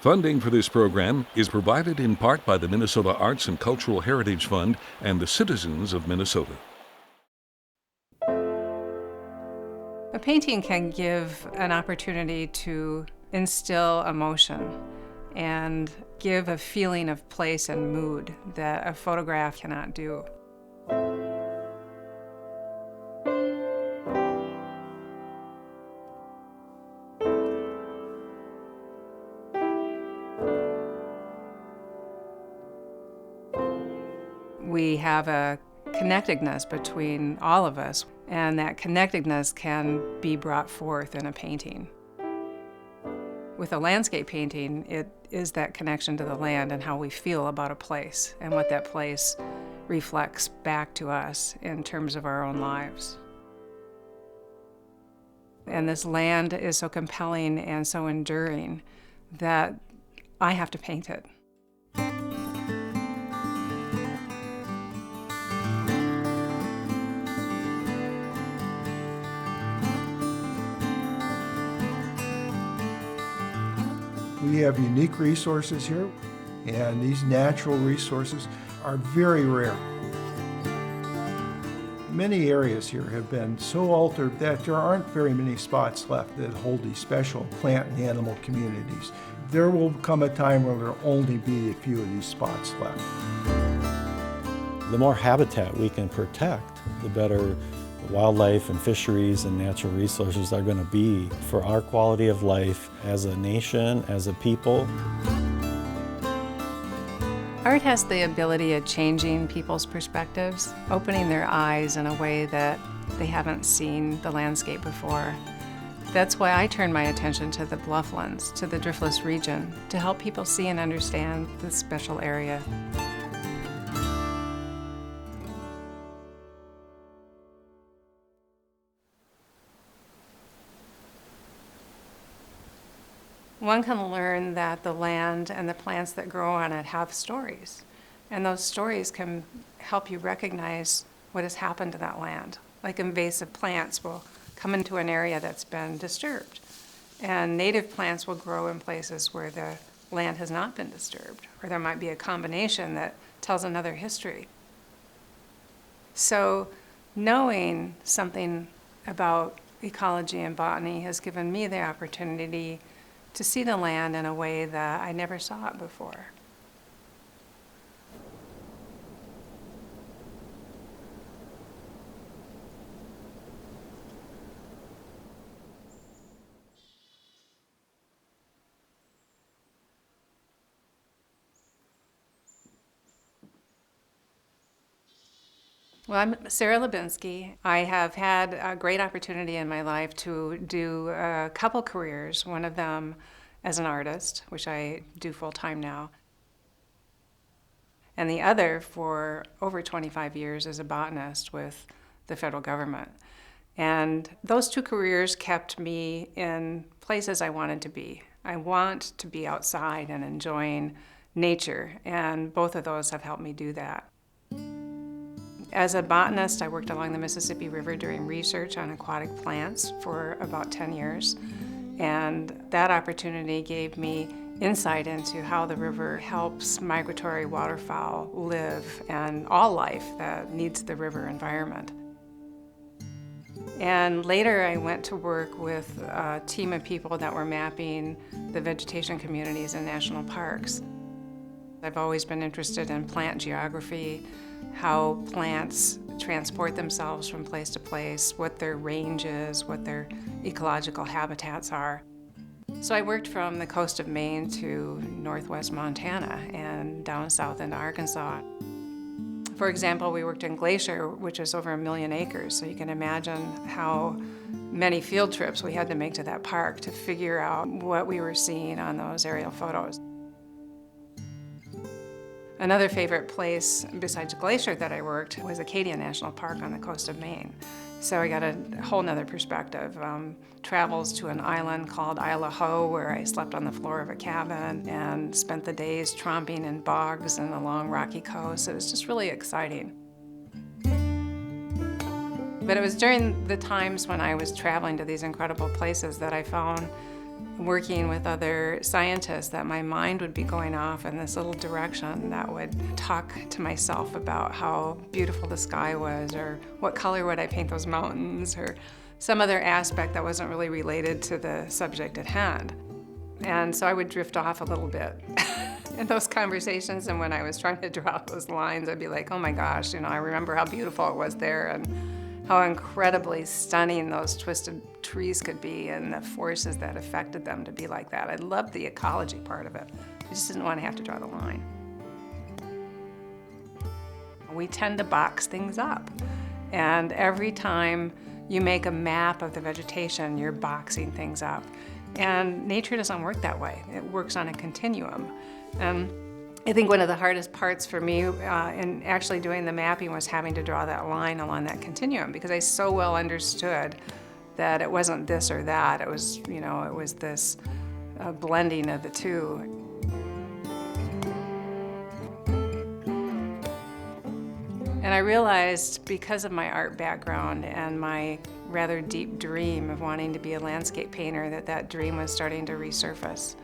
Funding for this program is provided in part by the Minnesota Arts and Cultural Heritage Fund and the citizens of Minnesota. A painting can give an opportunity to instill emotion and give a feeling of place and mood that a photograph cannot do. We have a connectedness between all of us, and that connectedness can be brought forth in a painting. With a landscape painting, it is that connection to the land and how we feel about a place and what that place reflects back to us in terms of our own lives. And this land is so compelling and so enduring that I have to paint it. We have unique resources here, and these natural resources are very rare. Many areas here have been so altered that there aren't very many spots left that hold these special plant and animal communities. There will come a time where there will only be a few of these spots left. The more habitat we can protect, the better wildlife and fisheries and natural resources are going to be for our quality of life as a nation, as a people. Art has the ability of changing people's perspectives, opening their eyes in a way that they haven't seen the landscape before. That's why I turn my attention to the blufflands, to the Driftless Region, to help people see and understand this special area. One can learn that the land and the plants that grow on it have stories, and those stories can help you recognize what has happened to that land. Like invasive plants will come into an area that's been disturbed, and native plants will grow in places where the land has not been disturbed, or there might be a combination that tells another history. So knowing something about ecology and botany has given me the opportunity to see the land in a way that I never saw it before. Well, I'm Sara Lubinski. I have had a great opportunity in my life to do a couple careers, one of them as an artist, which I do full-time now, and the other for over 25 years as a botanist with the federal government. And those two careers kept me in places I wanted to be. I want to be outside and enjoying nature, and both of those have helped me do that. As a botanist, I worked along the Mississippi River doing research on aquatic plants for about 10 years. And that opportunity gave me insight into how the river helps migratory waterfowl live and all life that needs the river environment. And later I went to work with a team of people that were mapping the vegetation communities in national parks. I've always been interested in plant geography, how plants transport themselves from place to place, what their range is, what their ecological habitats are. So I worked from the coast of Maine to northwest Montana and down south into Arkansas. For example, we worked in Glacier, which is over 1 million acres, so you can imagine how many field trips we had to make to that park to figure out what we were seeing on those aerial photos. Another favorite place besides Glacier that I worked was Acadia National Park on the coast of Maine. So I got a whole nother perspective. Travels to an island called Isle Ho, where I slept on the floor of a cabin and spent the days tromping in bogs and along rocky coasts. It was just really exciting. But it was during the times when I was traveling to these incredible places that I found working with other scientists, that my mind would be going off in this little direction that would talk to myself about how beautiful the sky was, or what color would I paint those mountains, or some other aspect that wasn't really related to the subject at hand. And so I would drift off a little bit in those conversations, and when I was trying to draw those lines, I'd be like, oh my gosh, I remember how beautiful it was there, and how incredibly stunning those twisted trees could be, and the forces that affected them to be like that. I loved the ecology part of it. I just didn't want to have to draw the line. We tend to box things up, and every time you make a map of the vegetation, you're boxing things up. And nature doesn't work that way. It works on a continuum. And I think one of the hardest parts for me in actually doing the mapping was having to draw that line along that continuum, because I so well understood that it wasn't this or that. It was, it was this blending of the two. And I realized, because of my art background and my rather deep dream of wanting to be a landscape painter, that dream was starting to resurface.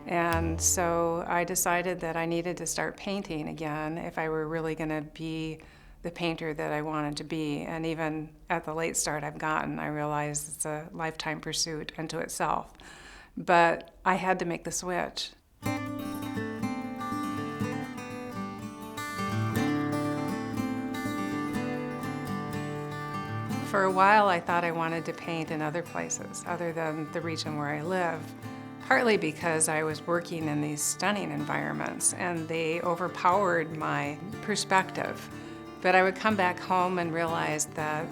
And so I decided that I needed to start painting again if I were really going to be the painter that I wanted to be. And even at the late start I've gotten, I realized it's a lifetime pursuit unto itself. But I had to make the switch. For a while, I thought I wanted to paint in other places other than the region where I live, partly because I was working in these stunning environments and they overpowered my perspective. But I would come back home and realize that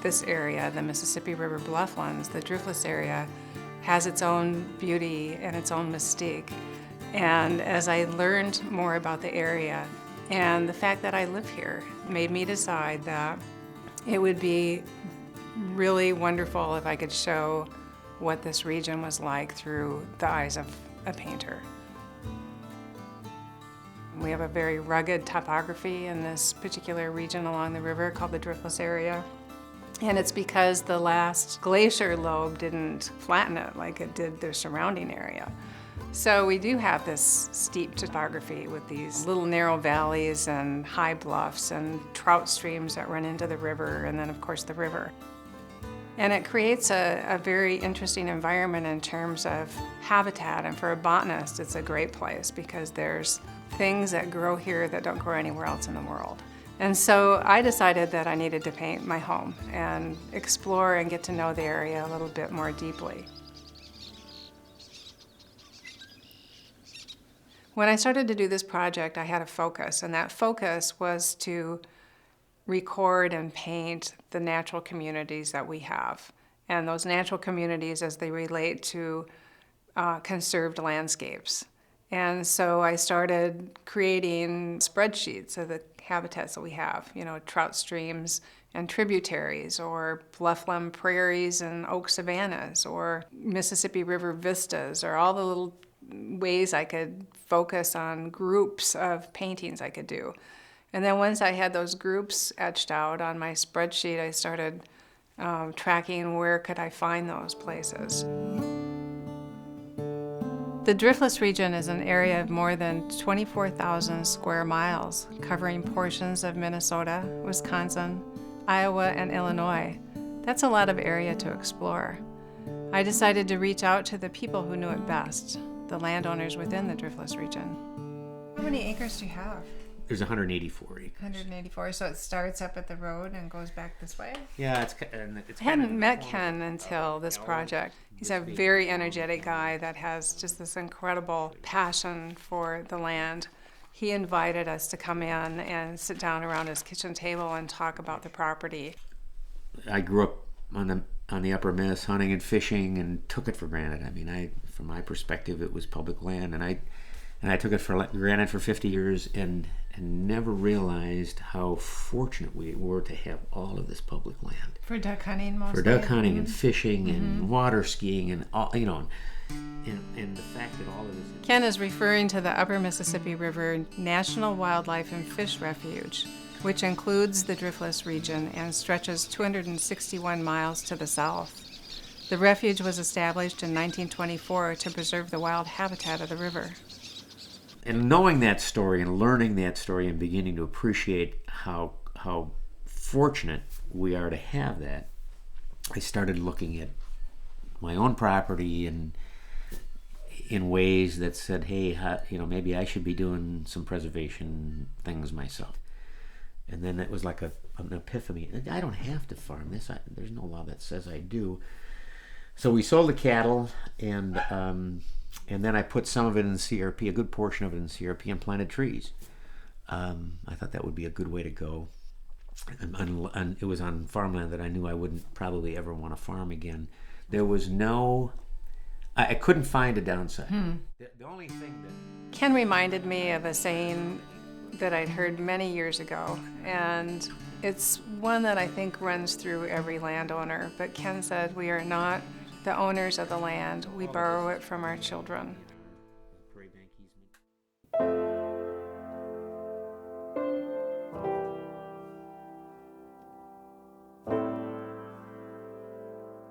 this area, the Mississippi River Blufflands, the Driftless area, has its own beauty and its own mystique. And as I learned more about the area, and the fact that I live here made me decide that it would be really wonderful if I could show what this region was like through the eyes of a painter. We have a very rugged topography in this particular region along the river called the Driftless area. And it's because the last glacier lobe didn't flatten it like it did the surrounding area. So we do have this steep topography with these little narrow valleys and high bluffs and trout streams that run into the river, and then of course the river. And it creates a very interesting environment in terms of habitat, and for a botanist it's a great place because there's things that grow here that don't grow anywhere else in the world. And so I decided that I needed to paint my home and explore and get to know the area a little bit more deeply. When I started to do this project, I had a focus, and that focus was to record and paint the natural communities that we have, and those natural communities as they relate to conserved landscapes. And so I started creating spreadsheets of the habitats that we have, trout streams and tributaries, or bluffland prairies and oak savannas, or Mississippi River vistas, or all the little ways I could focus on groups of paintings I could do. And then once I had those groups etched out on my spreadsheet, I started tracking where could I find those places. The Driftless Region is an area of more than 24,000 square miles, covering portions of Minnesota, Wisconsin, Iowa, and Illinois. That's a lot of area to explore. I decided to reach out to the people who knew it best, the landowners within the Driftless Region. How many acres do you have? There's 184 acres. 184, so it starts up at the road and goes back this way? Yeah, it's I hadn't met Ken until this project. He's a very energetic guy that has just this incredible passion for the land. He invited us to come in and sit down around his kitchen table and talk about the property. I grew up on the Upper Miss, hunting and fishing, and took it for granted. I mean, from my perspective, it was public land, and I took it for granted for 50 years, and never realized how fortunate we were to have all of this public land. For duck hunting, mostly? For duck hunting and fishing and water skiing and all, and the fact that all of this... Ken is referring to the Upper Mississippi River National Wildlife and Fish Refuge, which includes the Driftless Region and stretches 261 miles to the south. The refuge was established in 1924 to preserve the wild habitat of the river. And knowing that story and learning that story and beginning to appreciate how fortunate we are to have that, I started looking at my own property and in ways that said, hey, maybe I should be doing some preservation things myself. And then it was like an epiphany. I don't have to farm this. There's no law that says I do. So we sold the cattle, and then I put some of it in CRP, a good portion of it in CRP, and planted trees. I thought that would be a good way to go. And it was on farmland that I knew I wouldn't probably ever want to farm again. There was I couldn't find a downside. The only thing that... Ken reminded me of a saying that I'd heard many years ago, and it's one that I think runs through every landowner. But Ken said, we are not the owners of the land, we borrow it from our children.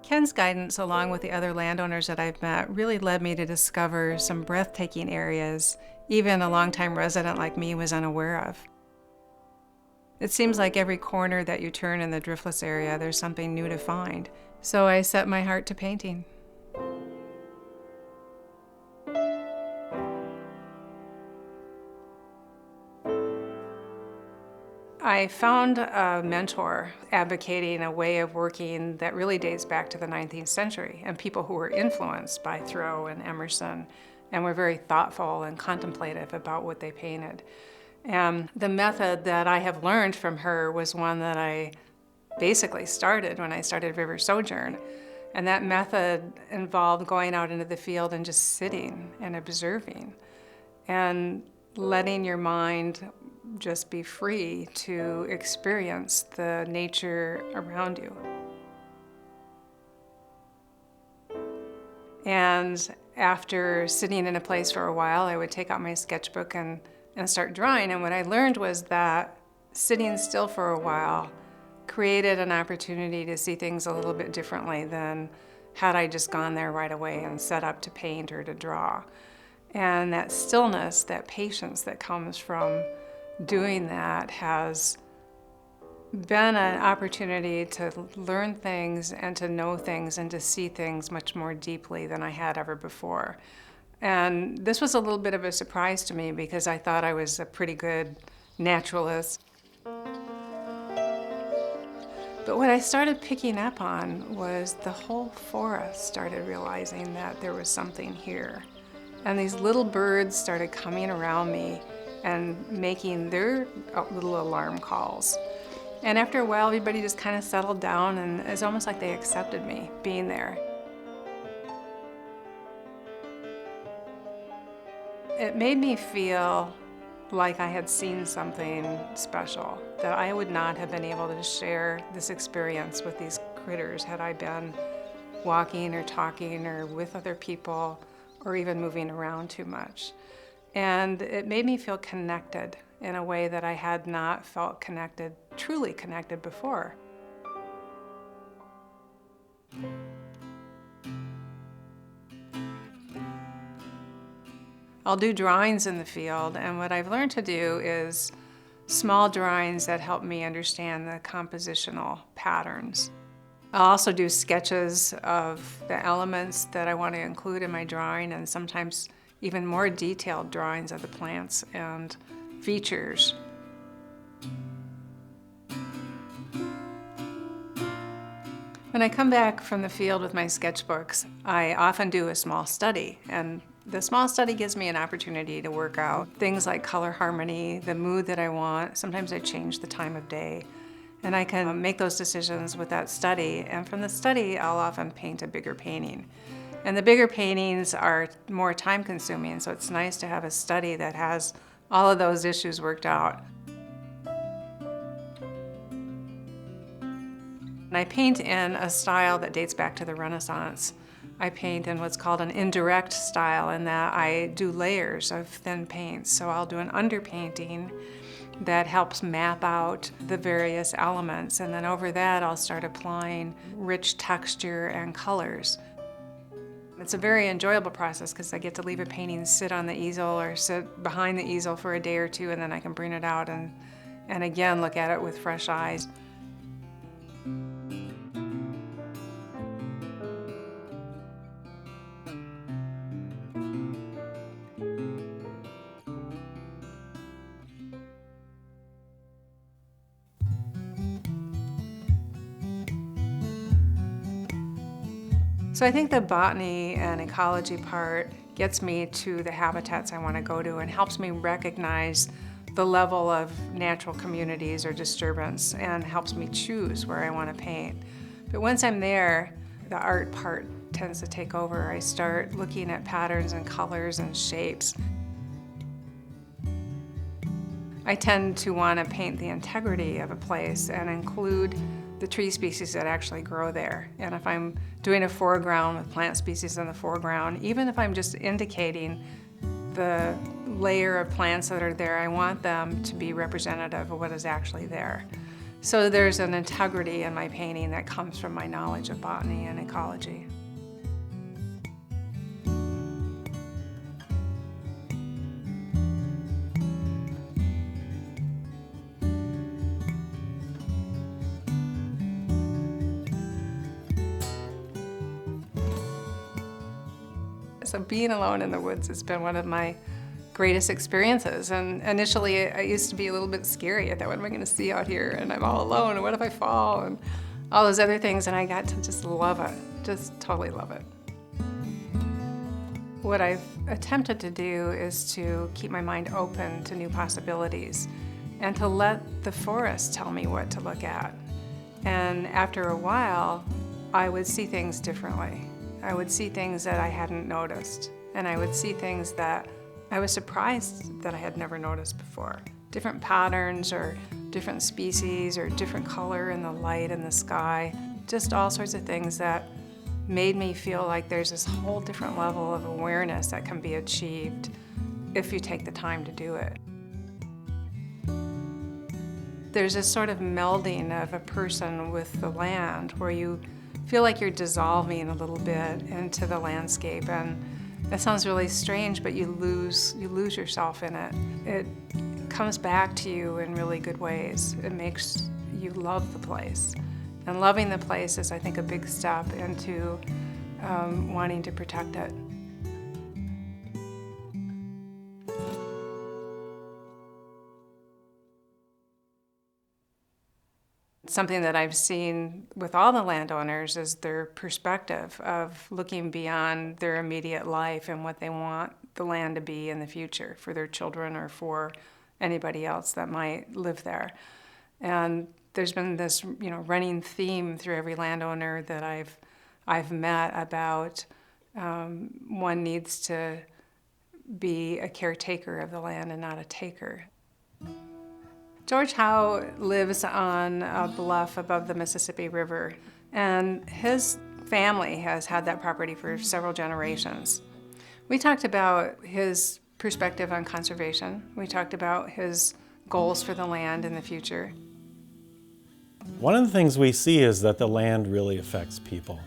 Ken's guidance, along with the other landowners that I've met, really led me to discover some breathtaking areas even a longtime resident like me was unaware of. It seems like every corner that you turn in the Driftless area, there's something new to find. So I set my heart to painting. I found a mentor advocating a way of working that really dates back to the 19th century, and people who were influenced by Thoreau and Emerson and were very thoughtful and contemplative about what they painted. And the method that I have learned from her was one that I basically started when I started River Sojourn. And that method involved going out into the field and just sitting and observing and letting your mind just be free to experience the nature around you. And after sitting in a place for a while, I would take out my sketchbook and start drawing. And what I learned was that sitting still for a while created an opportunity to see things a little bit differently than had I just gone there right away and set up to paint or to draw. And that stillness, that patience that comes from doing that has been an opportunity to learn things and to know things and to see things much more deeply than I had ever before. And this was a little bit of a surprise to me because I thought I was a pretty good naturalist. But what I started picking up on was the whole forest started realizing that there was something here. And these little birds started coming around me and making their little alarm calls. And after a while, everybody just kind of settled down, and it's almost like they accepted me being there. It made me feel like I had seen something special, that I would not have been able to share this experience with these critters had I been walking or talking or with other people or even moving around too much. And it made me feel connected in a way that I had not felt connected, truly connected before. I'll do drawings in the field, and what I've learned to do is small drawings that help me understand the compositional patterns. I'll also do sketches of the elements that I want to include in my drawing, and sometimes even more detailed drawings of the plants and features. When I come back from the field with my sketchbooks, I often do a small study, and the small study gives me an opportunity to work out things like color harmony, the mood that I want. Sometimes I change the time of day, and I can make those decisions with that study, and from the study I'll often paint a bigger painting. And the bigger paintings are more time-consuming, so it's nice to have a study that has all of those issues worked out. And I paint in a style that dates back to the Renaissance. I paint in what's called an indirect style, in that I do layers of thin paints. So I'll do an underpainting that helps map out the various elements. And then over that, I'll start applying rich texture and colors. It's a very enjoyable process because I get to leave a painting sit on the easel or sit behind the easel for a day or two, and then I can bring it out and again look at it with fresh eyes. So I think the botany and ecology part gets me to the habitats I want to go to and helps me recognize the level of natural communities or disturbance and helps me choose where I want to paint. But once I'm there, the art part tends to take over. I start looking at patterns and colors and shapes. I tend to want to paint the integrity of a place and include the tree species that actually grow there. And if I'm doing a foreground with plant species in the foreground, even if I'm just indicating the layer of plants that are there, I want them to be representative of what is actually there. So there's an integrity in my painting that comes from my knowledge of botany and ecology. So being alone in the woods has been one of my greatest experiences. And initially, it used to be a little bit scary. I thought, what am I going to see out here? And I'm all alone, and what if I fall? And all those other things, and I got to just love it, just totally love it. What I've attempted to do is to keep my mind open to new possibilities and to let the forest tell me what to look at. And after a while, I would see things differently. I would see things that I hadn't noticed, and I would see things that I was surprised that I had never noticed before. Different patterns or different species or different color in the light in the sky, just all sorts of things that made me feel like there's this whole different level of awareness that can be achieved if you take the time to do it. There's this sort of melding of a person with the land where you feel like you're dissolving a little bit into the landscape, and that sounds really strange, but you lose yourself in it. It comes back to you in really good ways. It makes you love the place. And loving the place is, I think, a big step into wanting to protect it. Something that I've seen with all the landowners is their perspective of looking beyond their immediate life and what they want the land to be in the future for their children or for anybody else that might live there. And there's been this, running theme through every landowner that I've met about one needs to be a caretaker of the land and not a taker. George Howe lives on a bluff above the Mississippi River, and his family has had that property for several generations. We talked about his perspective on conservation. We talked about his goals for the land in the future. One of the things we see is that the land really affects people.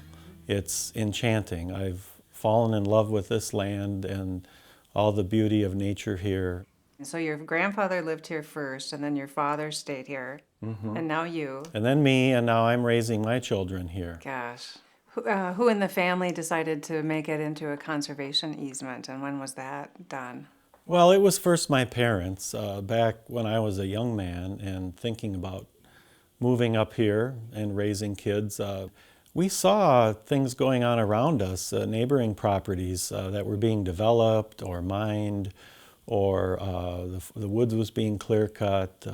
It's enchanting. I've fallen in love with this land and all the beauty of nature here. So your grandfather lived here first, and then your father stayed here, and now you. And then me, and now I'm raising my children here. Gosh. Who in the family decided to make it into a conservation easement, and when was that done? Well, it was first my parents, back when I was a young man and thinking about moving up here and raising kids. We saw things going on around us, neighboring properties that were being developed or mined, or the woods was being clear cut,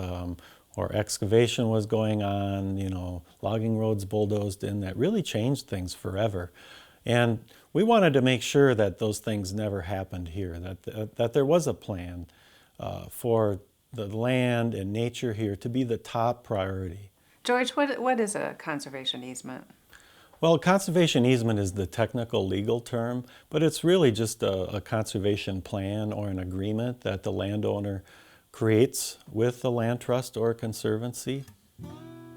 or excavation was going on, logging roads bulldozed in that really changed things forever. And we wanted to make sure that those things never happened here, that there was a plan for the land and nature here to be the top priority. George, what is a conservation easement? Well, conservation easement is the technical legal term, but it's really just a conservation plan or an agreement that the landowner creates with the land trust or conservancy.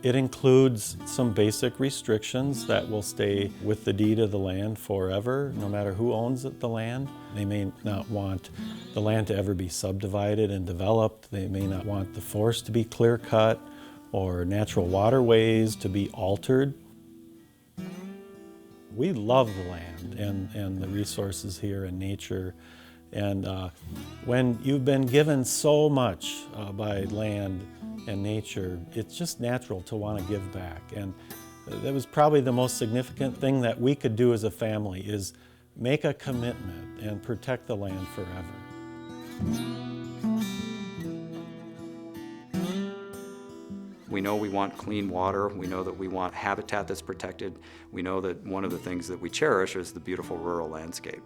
It includes some basic restrictions that will stay with the deed of the land forever, no matter who owns the land. They may not want the land to ever be subdivided and developed. They may not want the forest to be clear cut or natural waterways to be altered. We love the land and the resources here and nature. And when you've been given so much by land and nature, it's just natural to want to give back. And that was probably the most significant thing that we could do as a family, is make a commitment and protect the land forever. We know we want clean water. We know that we want habitat that's protected. We know that one of the things that we cherish is the beautiful rural landscape.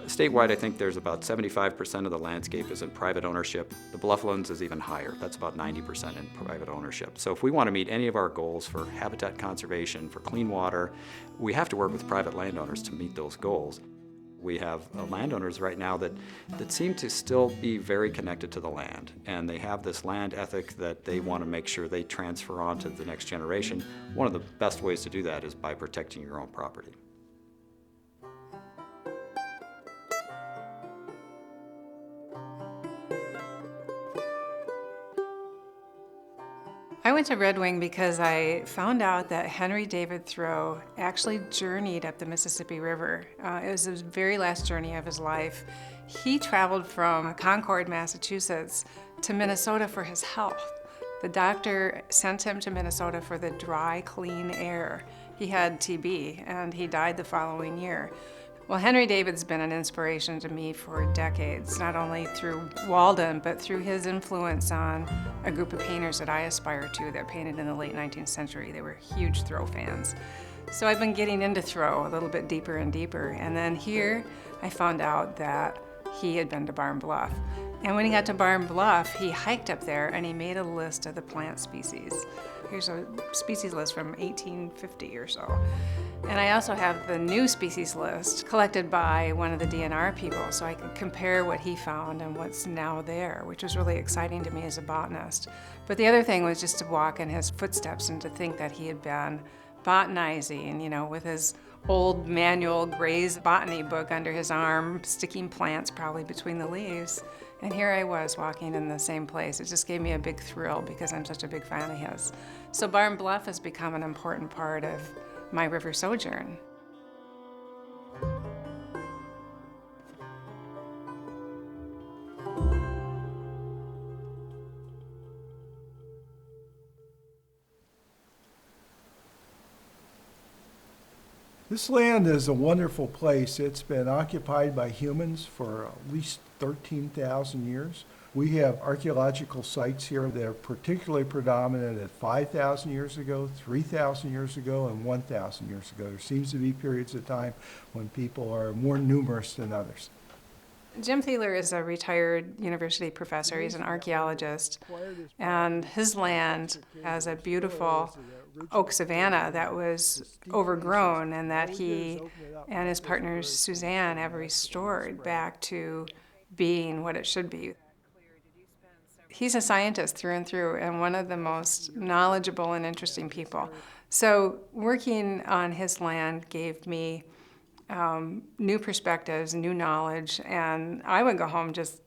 Statewide, I think there's about 75% of the landscape is in private ownership. The Blufflands is even higher. That's about 90% in private ownership. So if we want to meet any of our goals for habitat conservation, for clean water, we have to work with private landowners to meet those goals. We have landowners right now that seem to still be very connected to the land, and they have this land ethic that they want to make sure they transfer on to the next generation. One of the best ways to do that is by protecting your own property. I went to Red Wing because I found out that Henry David Thoreau actually journeyed up the Mississippi River. It was his very last journey of his life. He traveled from Concord, Massachusetts to Minnesota for his health. The doctor sent him to Minnesota for the dry, clean air. He had TB and he died the following year. Well, Henry David's been an inspiration to me for decades, not only through Walden, but through his influence on a group of painters that I aspire to that painted in the late 19th century. They were huge Thoreau fans. So I've been getting into Thoreau a little bit deeper and deeper. And then here I found out that he had been to Barn Bluff. And when he got to Barn Bluff, he hiked up there and he made a list of the plant species. Here's a species list from 1850 or so. And I also have the new species list collected by one of the DNR people, so I could compare what he found and what's now there, which was really exciting to me as a botanist. But the other thing was just to walk in his footsteps and to think that he had been botanizing, with his old manual Gray's botany book under his arm, sticking plants probably between the leaves. And here I was walking in the same place. It just gave me a big thrill because I'm such a big fan of his. So Barn Bluff has become an important part of my river sojourn. This land is a wonderful place. It's been occupied by humans for at least 13,000 years. We have archaeological sites here that are particularly predominant at 5,000 years ago, 3,000 years ago, and 1,000 years ago. There seems to be periods of time when people are more numerous than others. Jim Thieler is a retired university professor. He's an archaeologist, and his land has a beautiful oak savanna that was overgrown and that he and his partner Suzanne have restored back to being what it should be. He's a scientist through and through and one of the most knowledgeable and interesting people. So working on his land gave me new perspectives, new knowledge, and I would go home just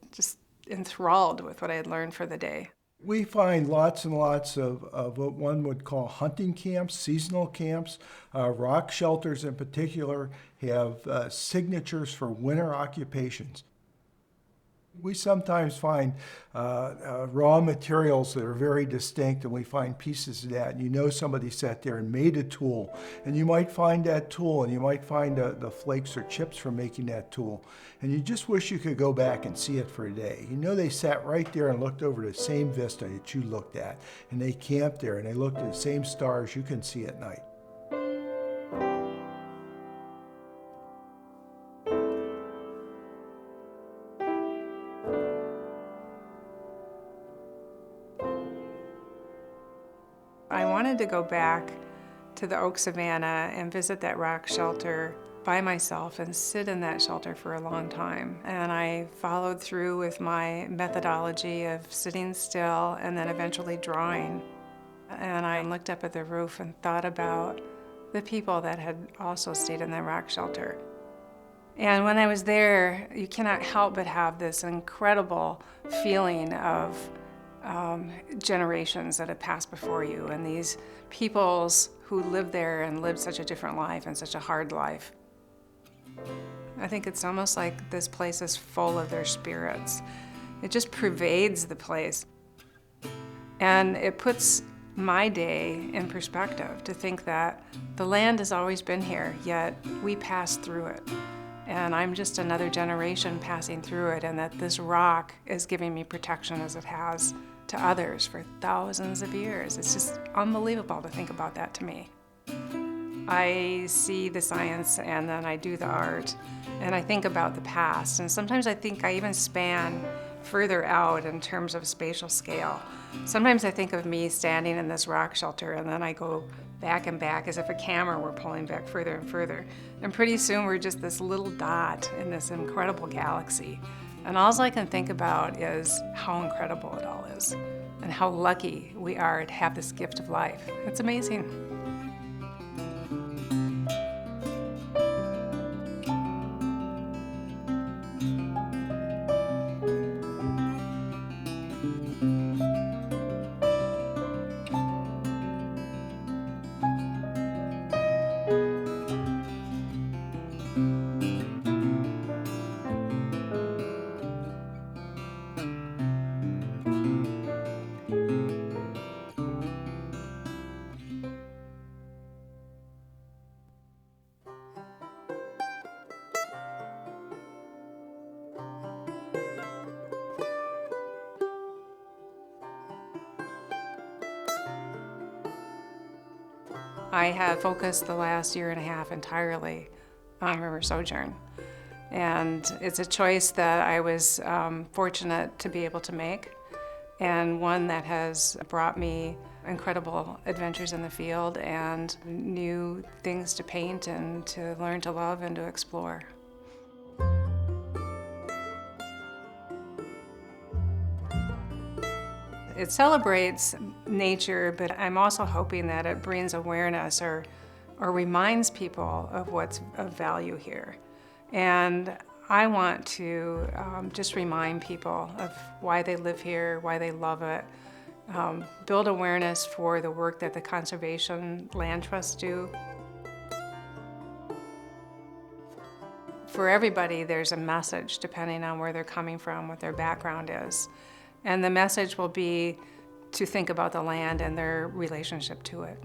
enthralled with what I had learned for the day. We find lots and lots of what one would call hunting camps, seasonal camps. Rock shelters in particular have signatures for winter occupations. We sometimes find raw materials that are very distinct, and we find pieces of that, and somebody sat there and made a tool, and you might find that tool, and you might find the flakes or chips from making that tool, and you just wish you could go back and see it for a day. They sat right there and looked over the same vista that you looked at, and they camped there, and they looked at the same stars you can see at night. I wanted to go back to the oak savanna and visit that rock shelter by myself and sit in that shelter for a long time. And I followed through with my methodology of sitting still and then eventually drawing. And I looked up at the roof and thought about the people that had also stayed in the rock shelter. And when I was there, you cannot help but have this incredible feeling of generations that have passed before you, and these peoples who lived there and lived such a different life and such a hard life. I think it's almost like this place is full of their spirits. It just pervades the place. And it puts my day in perspective to think that the land has always been here, yet we passed through it. And I'm just another generation passing through it, and that this rock is giving me protection as it has to others for thousands of years. It's just unbelievable to think about that to me. I see the science and then I do the art, and I think about the past, and sometimes I think I even span further out in terms of spatial scale. Sometimes I think of me standing in this rock shelter, and then I go back and back as if a camera were pulling back further and further. And pretty soon we're just this little dot in this incredible galaxy. And all I can think about is how incredible it all is and how lucky we are to have this gift of life. It's amazing. I have focused the last year and a half entirely on River Sojourn. And it's a choice that I was fortunate to be able to make, and one that has brought me incredible adventures in the field and new things to paint and to learn to love and to explore. It celebrates nature, but I'm also hoping that it brings awareness or reminds people of what's of value here. And I want to just remind people of why they live here, why they love it, build awareness for the work that the Conservation Land Trusts do. For everybody, there's a message depending on where they're coming from, what their background is. And the message will be to think about the land and their relationship to it.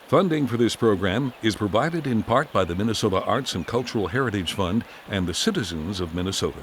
Funding for this program is provided in part by the Minnesota Arts and Cultural Heritage Fund and the citizens of Minnesota.